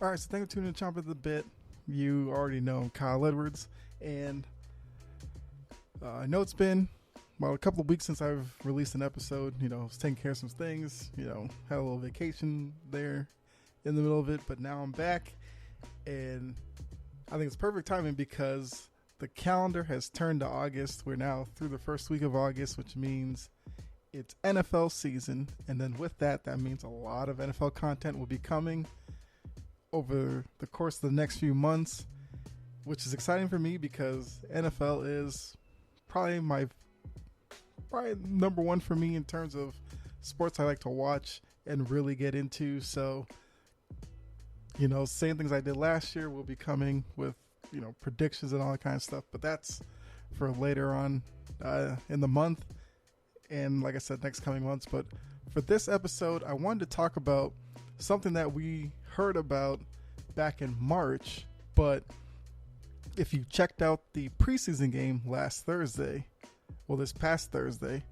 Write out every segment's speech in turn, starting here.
All right, so thank you for tuning in to Chomp at the Bit. You already know I'm Kyle Edwards, and I know it's been a couple of weeks since I've released an episode. I was taking care of some things. Had a little vacation there in the middle of it, but now I'm back, and I think it's perfect timing because the calendar has turned to August. We're now through the first week of August, which means it's NFL season, and then with that means a lot of NFL content will be coming over the course of the next few months, which is exciting for me because NFL is probably number one for me in terms of sports I like to watch and really get into. So, same things I did last year will be coming with, predictions and all that kind of stuff, but that's for later on in the month. And like I said, next coming months. But for this episode, I wanted to talk about something that we heard about back in March, but if you checked out the preseason game this past Thursday,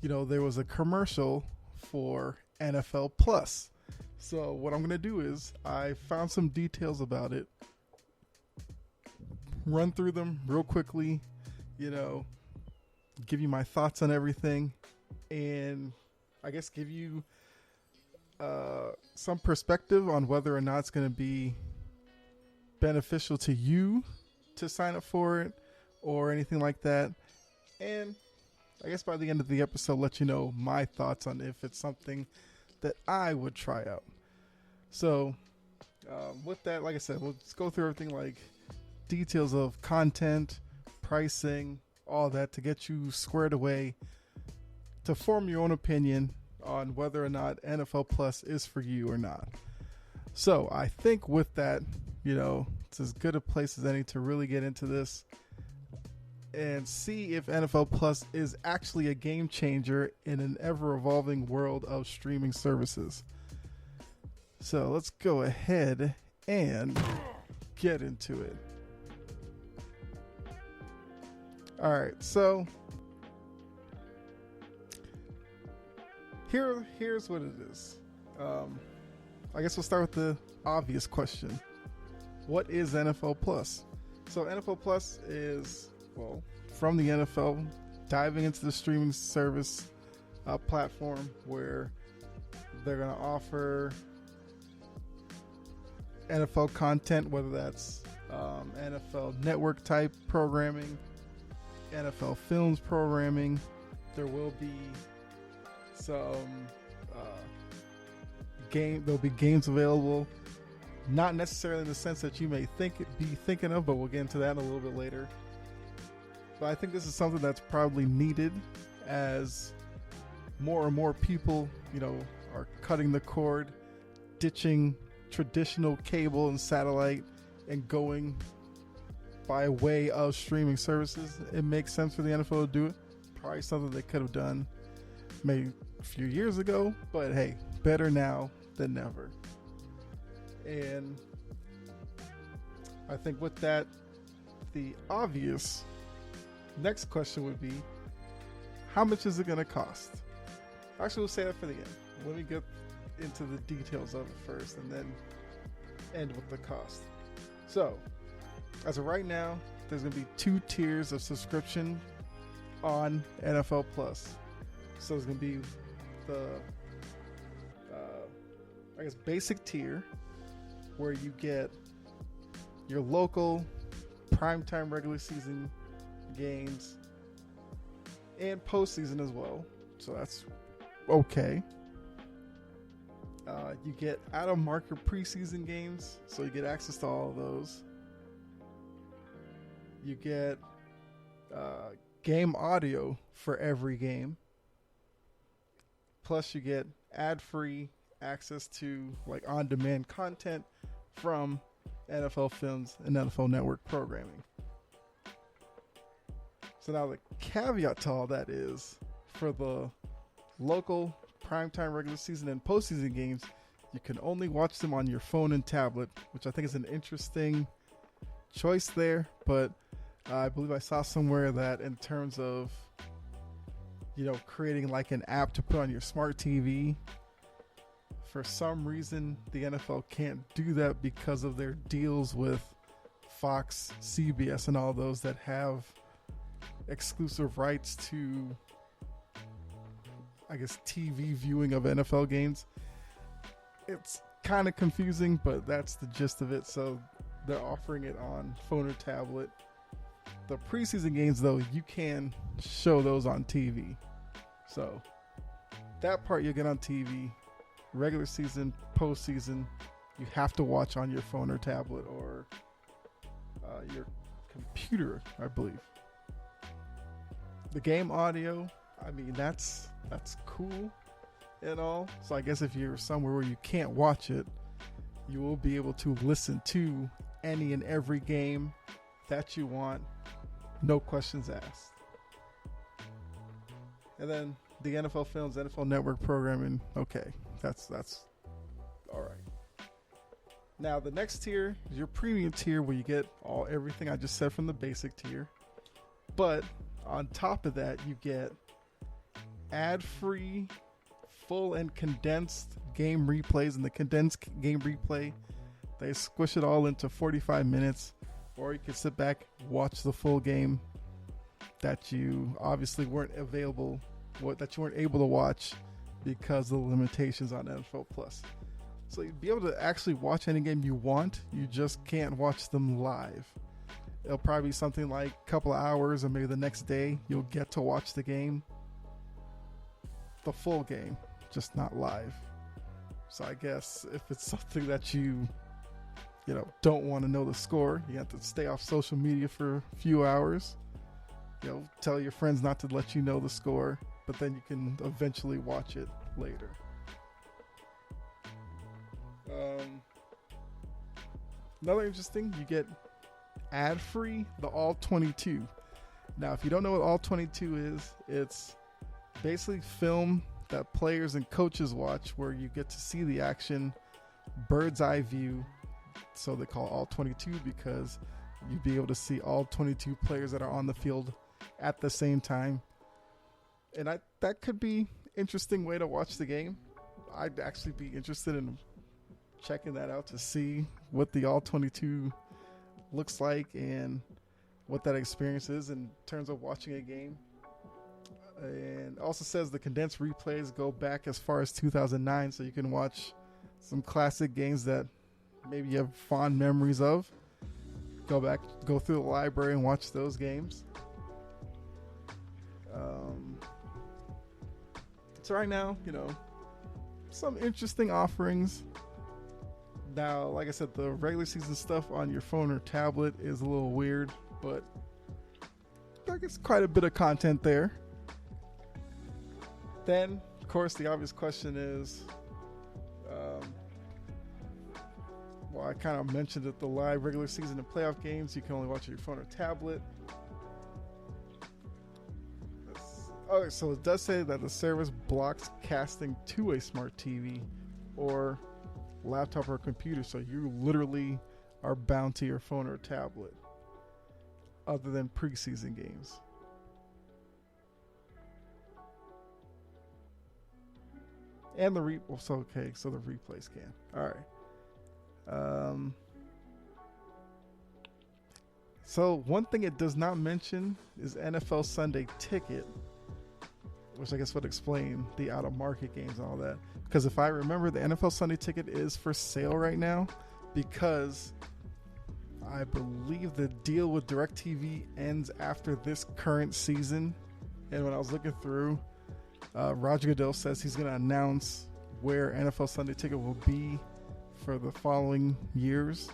there was a commercial for NFL Plus. So what I'm going to do is I found some details about it, run through them real quickly, give you my thoughts on everything, and I guess give you some perspective on whether or not it's going to be beneficial to you to sign up for it or anything like that. And I guess by the end of the episode, let you know my thoughts on if it's something that I would try out. So with that, like I said, we'll just go through everything like details of content, pricing, all that to get you squared away to form your own opinion on whether or not NFL Plus is for you or not. So I think with that, it's as good a place as any to really get into this and see if NFL Plus is actually a game changer in an ever-evolving world of streaming services. So let's go ahead and get into it. All right, so here's what it is. I guess we'll start with the obvious question. What is NFL Plus? So NFL Plus is, from the NFL, diving into the streaming service platform where they're going to offer NFL content, whether that's NFL Network type programming, NFL Films programming. There will be some there'll be games available, not necessarily in the sense that you may be thinking of, but we'll get into that a little bit later. But I think this is something that's probably needed as more and more people, are cutting the cord, ditching traditional cable and satellite and going by way of streaming services. It makes sense for the NFL to do it. Probably something they could have done maybe a few years ago, but hey, better now than never. And I think with that, the obvious next question would be, how much is it going to cost? Actually, we'll say that for the end. Let me get into the details of it first and then end with the cost. So, as of right now, there's going to be 2 tiers of subscription on NFL Plus. So there's going to be the basic tier where you get your local primetime regular season games and postseason as well. So that's okay. You get out-of-market preseason games, so you get access to all of those. You get game audio for every game. Plus you get ad-free access to on-demand content from NFL Films and NFL Network programming. So now the caveat to all that is, for the local primetime regular season and postseason games, you can only watch them on your phone and tablet, which I think is an interesting choice there. But I believe I saw somewhere that in terms of creating an app to put on your smart TV For some reason, the NFL can't do that because of their deals with Fox, CBS, and all those that have exclusive rights to, I guess, TV viewing of NFL games. It's kind of confusing, but that's the gist of it. So they're offering it on phone or tablet. The preseason games, though, you can show those on TV. So that part you'll get on TV. Regular season, postseason, you have to watch on your phone or tablet or your computer, I believe. The game audio, I mean, that's cool and all. So I guess if you're somewhere where you can't watch it, you will be able to listen to any and every game that you want, no questions asked. And then the NFL Films, NFL Network programming, okay, that's all right. Now the next tier is your premium tier, where you get everything I just said from the basic tier. But on top of that, you get ad-free, full and condensed game replays. And the condensed game replay, they squish it all into 45 minutes. Or you can sit back, watch the full game that you obviously weren't able to watch because of the limitations on NFL Plus. So you'd be able to actually watch any game you want. You just can't watch them live. It'll probably be something like a couple of hours, or maybe the next day you'll get to watch the game. The full game, just not live. So I guess if it's something that you don't want to know the score, you have to stay off social media for a few hours. Tell your friends not to let you know the score, but then you can eventually watch it later. Another interesting, you get ad-free the All 22. Now, if you don't know what All 22 is, it's basically film that players and coaches watch, where you get to see the action, bird's eye view. So they call All 22 because you'd be able to see all 22 players that are on the field at the same time. And that could be an interesting way to watch the game. I'd actually be interested in checking that out to see what the All 22 looks like and what that experience is in terms of watching a game. And also says the condensed replays go back as far as 2009, so you can watch some classic games that maybe you have fond memories of. Go through the library and watch those games. So right now, some interesting offerings. Now, like I said, the regular season stuff on your phone or tablet is a little weird, but I guess quite a bit of content there. Then, of course, the obvious question is, I kind of mentioned that the live regular season and playoff games you can only watch on your phone or tablet. So it does say that the service blocks casting to a smart TV or laptop or computer, so you literally are bound to your phone or tablet other than preseason games. And the so the replays can. All right. So one thing it does not mention is NFL Sunday Ticket, which I guess would explain the out-of-market games and all that. Because if I remember, the NFL Sunday Ticket is for sale right now because I believe the deal with DirecTV ends after this current season. And when I was looking through, Roger Goodell says he's going to announce where NFL Sunday Ticket will be for the following years.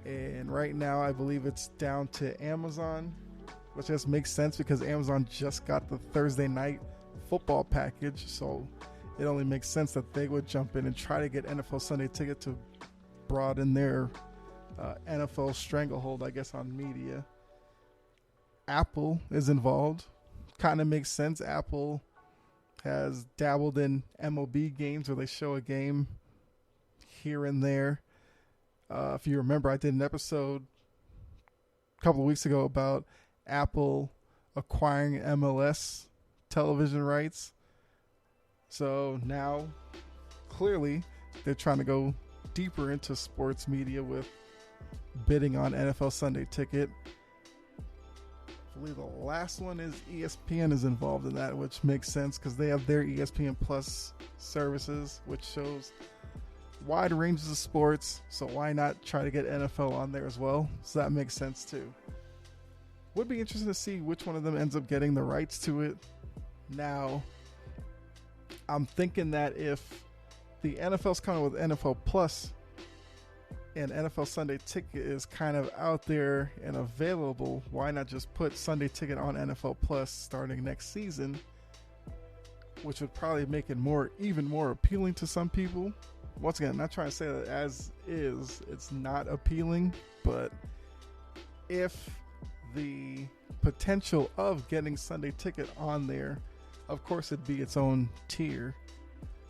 And right now, I believe it's down to Amazon, which just makes sense because Amazon just got the Thursday night football package. So it only makes sense that they would jump in and try to get NFL Sunday Ticket to broaden their NFL stranglehold, I guess, on media. Apple is involved. Kind of makes sense. Apple has dabbled in MLB games where they show a game here and there. If you remember, I did an episode a couple of weeks ago about Apple acquiring MLS television rights. So now clearly they're trying to go deeper into sports media with bidding on NFL Sunday Ticket. I believe the last one is ESPN is involved in that, which makes sense because they have their ESPN Plus services, which shows wide ranges of sports. So why not try to get NFL on there as well? So that makes sense too. Would be interesting to see which one of them ends up getting the rights to it. Now, I'm thinking that if the NFL's coming with NFL Plus and NFL Sunday Ticket is kind of out there and available, why not just put Sunday Ticket on NFL Plus starting next season, which would probably make it even more appealing to some people. Once again, I'm not trying to say that as is, it's not appealing, but if the potential of getting Sunday Ticket on there, of course it'd be its own tier,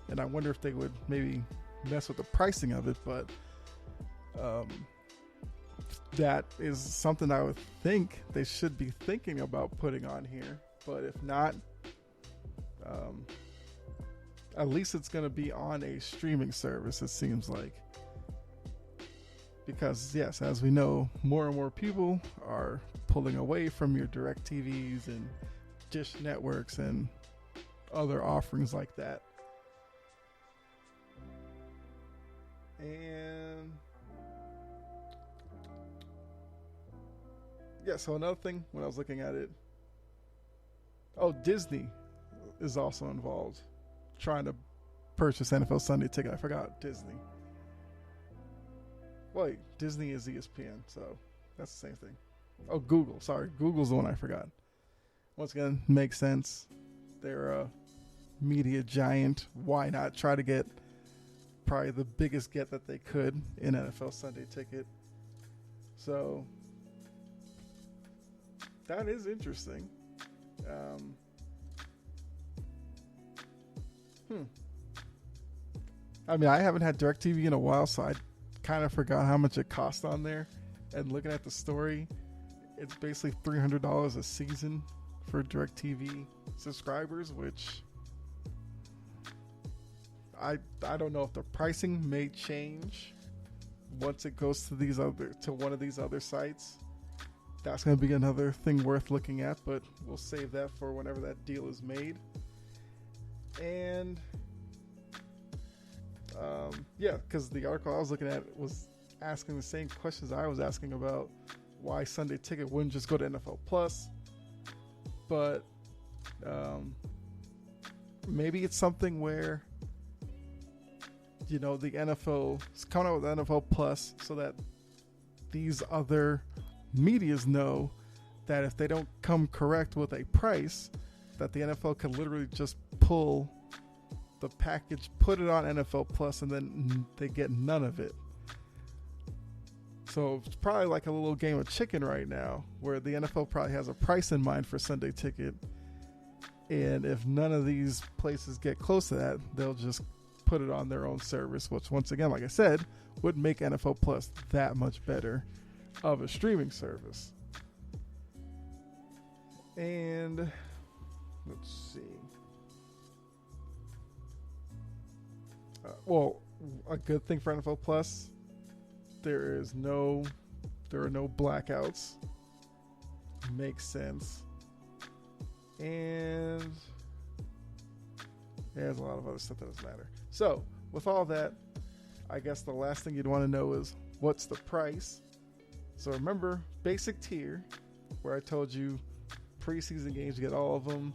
and I wonder if they would maybe mess with the pricing of it, but that is something I would think they should be thinking about putting on here. But if not, at least it's going to be on a streaming service, it seems like. Because, yes, as we know, more and more people are pulling away from your DirecTVs and Dish networks and other offerings like that. And yeah, so another thing when I was looking at it, Disney is also involved trying to purchase NFL Sunday Ticket. I forgot Disney. Wait, Disney is ESPN, so that's the same thing. Oh, Google. Sorry, Google's the one I forgot. Once again, makes sense. They're a media giant. Why not try to get probably the biggest get that they could in NFL Sunday Ticket? So that is interesting. I mean, I haven't had DirecTV in a while, so I kind of forgot how much it cost on there. And looking at the story, it's basically $300 a season for DirecTV subscribers, which I don't know if the pricing may change once it goes to one of these other sites. That's going to be another thing worth looking at, but we'll save that for whenever that deal is made. And yeah, because the article I was looking at was asking the same questions I was asking about why Sunday Ticket wouldn't just go to NFL Plus. But maybe it's something where, the NFL is coming out with NFL Plus so that these other medias know that if they don't come correct with a price, that the NFL can literally just pull the package, put it on NFL Plus, and then they get none of it. So it's probably like a little game of chicken right now, where the NFL probably has a price in mind for Sunday Ticket, and if none of these places get close to that, they'll just put it on their own service, which, once again, like I said, would make NFL Plus that much better of a streaming service. And let's see. Well, a good thing for NFL Plus, there are no blackouts. Makes sense. And there's a lot of other stuff that doesn't matter. So, with all that, I guess the last thing you'd want to know is what's the price. So remember, basic tier, where I told you preseason games, you get all of them.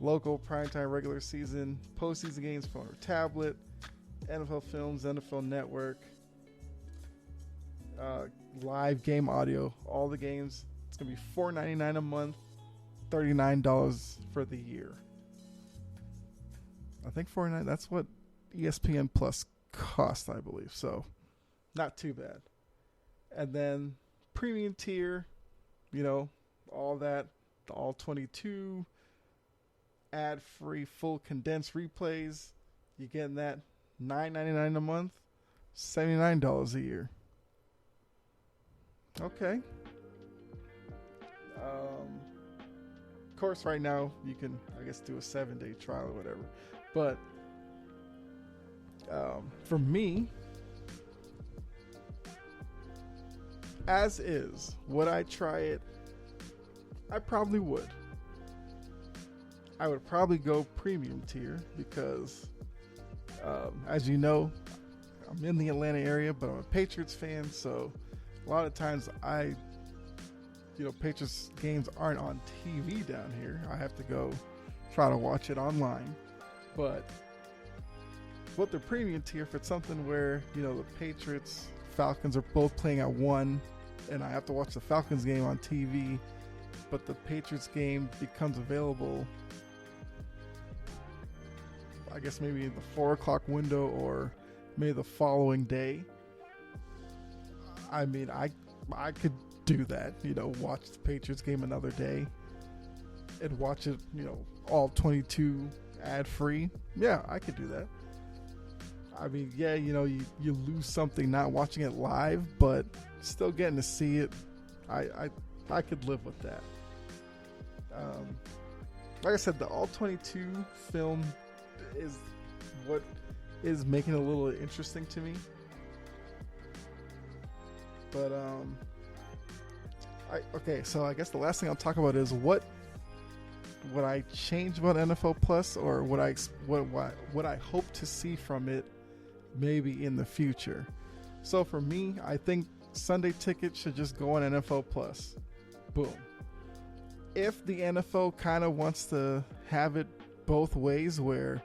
Local, primetime, regular season, postseason games, phone or tablet, NFL Films, NFL Network, live game audio, all the games. It's going to be $4.99 a month, $39 for the year. I think $4.99, that's what ESPN Plus cost, I believe. So, not too bad. And then premium tier, all that, the all 22 ad-free full condensed replays. You're getting that $9.99 a month, $79 a year. Okay. Of course, right now you can, I guess, do a 7-day trial or whatever. But For me, as is, would I try it? I probably would. I would probably go premium tier because, as you know, I'm in the Atlanta area, but I'm a Patriots fan, so a lot of times Patriots games aren't on TV down here. I have to go try to watch it online. But with the premium tier, if it's something where, the Patriots, Falcons are both playing at 1, and I have to watch the Falcons game on TV, but the Patriots game becomes available, I guess maybe in the 4 o'clock window or maybe the following day. I mean, I could do that, watch the Patriots game another day and watch it, all 22 ad free. Yeah, I could do that. I mean, yeah, you lose something not watching it live, but still getting to see it. I could live with that. Like I said, the all 22 film is what is making it a little interesting to me. But so I guess the last thing I'll talk about is what would I change about NFL Plus, or what I hope to see from it maybe in the future. So for me, I think Sunday Ticket should just go on NFL Plus. Boom. If the NFL kind of wants to have it both ways, where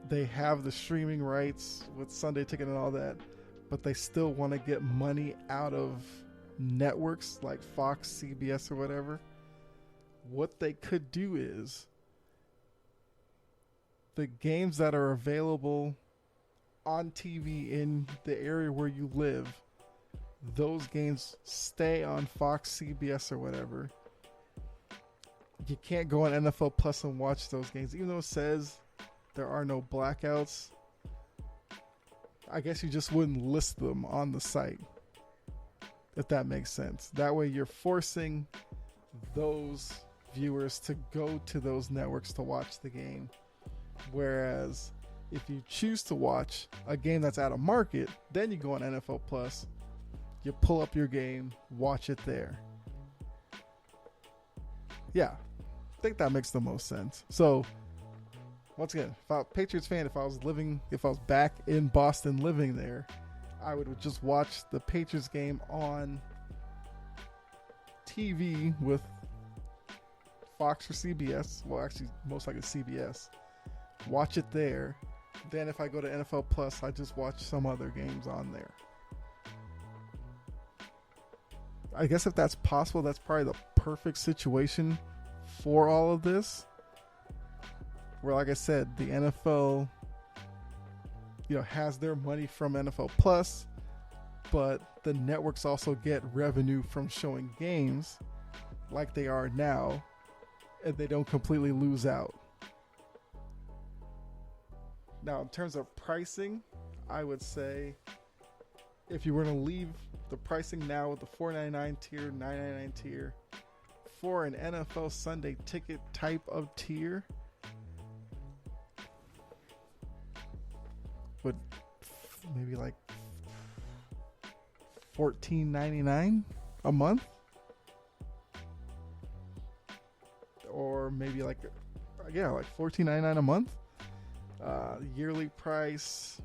they have the streaming rights with Sunday Ticket and all that, but they still want to get money out of networks like Fox, CBS, or whatever, what they could do is the games that are available on TV in the area where you live, those games stay on Fox, CBS, or whatever. You can't go on NFL Plus and watch those games, even though it says there are no blackouts. I guess you just wouldn't list them on the site, if that makes sense. That way you're forcing those viewers to go to those networks to watch the game. Whereas if you choose to watch a game that's out of market, then you go on NFL Plus, you pull up your game, watch it there. Yeah, I think that makes the most sense. So once again, if I was a Patriots fan, if I was back in Boston living there, I would just watch the Patriots game on TV with Fox or CBS. Well, actually, most likely CBS. Watch it there. Then if I go to NFL Plus, I just watch some other games on there. I guess if that's possible, that's probably the perfect situation for all of this. Where, like I said, the NFL, has their money from NFL Plus, but the networks also get revenue from showing games like they are now, and they don't completely lose out. Now, in terms of pricing, I would say if you were to leave the pricing now with the $4.99 tier, $9.99 tier, for an NFL Sunday Ticket type of tier, would maybe like $14.99 a month, or maybe like $14.99 a month. Yearly price,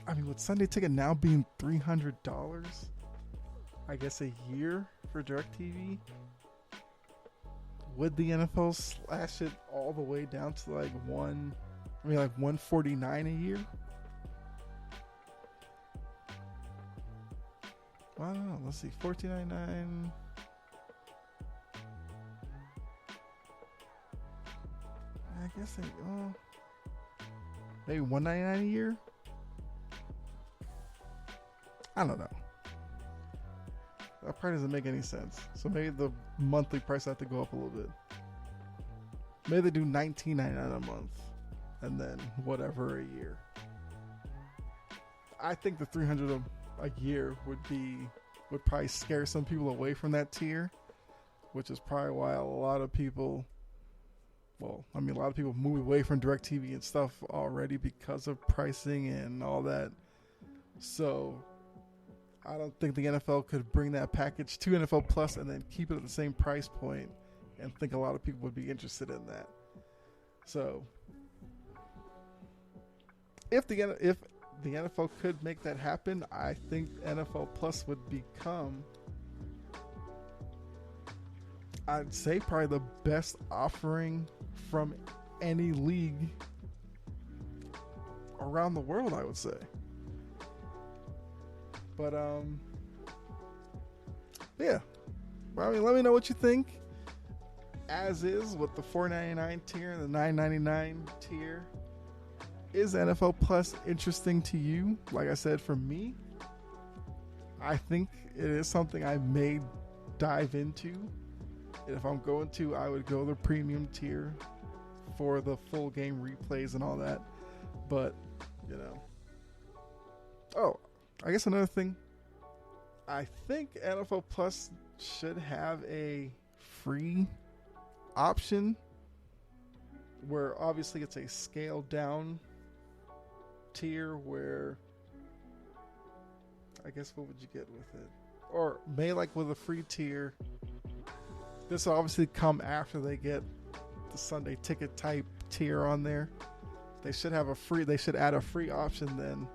I mean, with Sunday Ticket now being $300, I guess a year for DirecTV, would the NFL slash it all the way down to like $149 a year? Well, I don't know. Let's see, $14.99. I guess maybe $199 a year. I don't know. That probably doesn't make any sense. So maybe the monthly price have to go up a little bit. Maybe they do $19.99 a month, and then whatever a year. I think the $300 a year would probably scare some people away from that tier, which is probably why a lot of people well, I mean, a lot of people move away from DirecTV and stuff already because of pricing and all that. So I don't think the NFL could bring that package to NFL Plus and then keep it at the same price point, and think a lot of people would be interested in that. So if the NFL could make that happen, I think NFL Plus would become, I'd say, probably the best offering from any league around the world, I would say. But yeah. Well, I mean, let me know what you think. As is with the $4.99 tier and the $9.99 tier. Is NFL Plus interesting to you? Like I said, for me, I think it is something I may dive into. And if I'm going to, I would go the premium tier for the full game replays and all that. But, you know. Oh, I guess another thing. I think NFL Plus should have a free option where obviously it's a scaled down tier where, I guess, what would you get with it? Or may, like, with a free tier, this will obviously come after they get the Sunday ticket type tier on there. They should add a free option then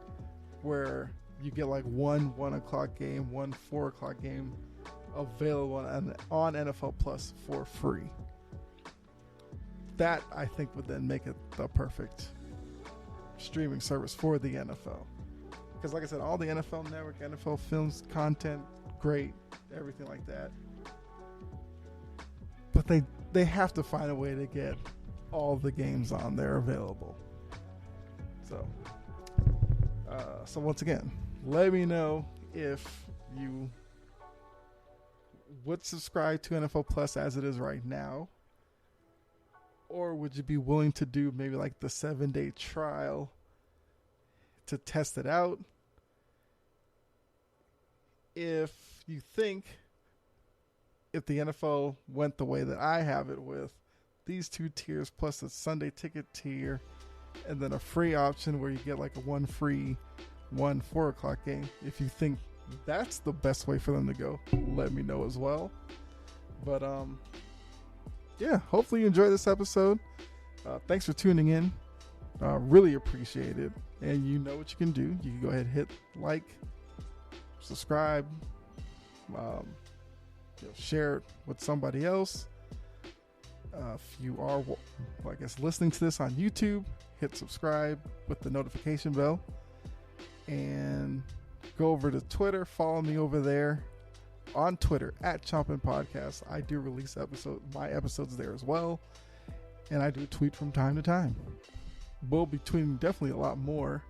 where you get like one 1 o'clock game, one 4 o'clock game available on NFL Plus for free. That, I think, would then make it the perfect streaming service for the NFL. Because like I said, all the NFL Network, NFL Films content, great, everything like that. But they have to find a way to get all the games on there available. So once again, let me know if you would subscribe to NFL Plus as it is right now. Or would you be willing to do maybe like the 7-day trial to test it out? If you think if the NFL went the way that I have it with these two tiers plus the Sunday ticket tier and then a free option where you get like a one free 4 o'clock game, if you think that's the best way for them to go, let me know as well. But yeah, hopefully you enjoyed this episode. Thanks for tuning in. Really appreciate it. And you know what you can do. You can go ahead and hit like, subscribe, share it with somebody else. If you are, I guess, listening to this on YouTube, hit subscribe with the notification bell. And go over to Twitter. Follow me over there on Twitter at Chompin' Podcast. I do release my episodes there as well. And I do tweet from time to time. We'll be tweeting definitely a lot more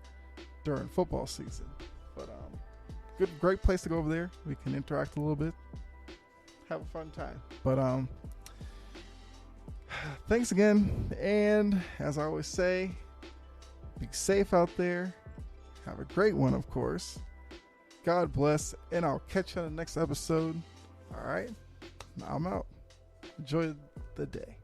during football season. But great place to go over there. We can interact a little bit. Have a fun time. But thanks again. And as I always say, be safe out there. Have a great one, of course. God bless. And I'll catch you on the next episode. All right. I'm out. Enjoy the day.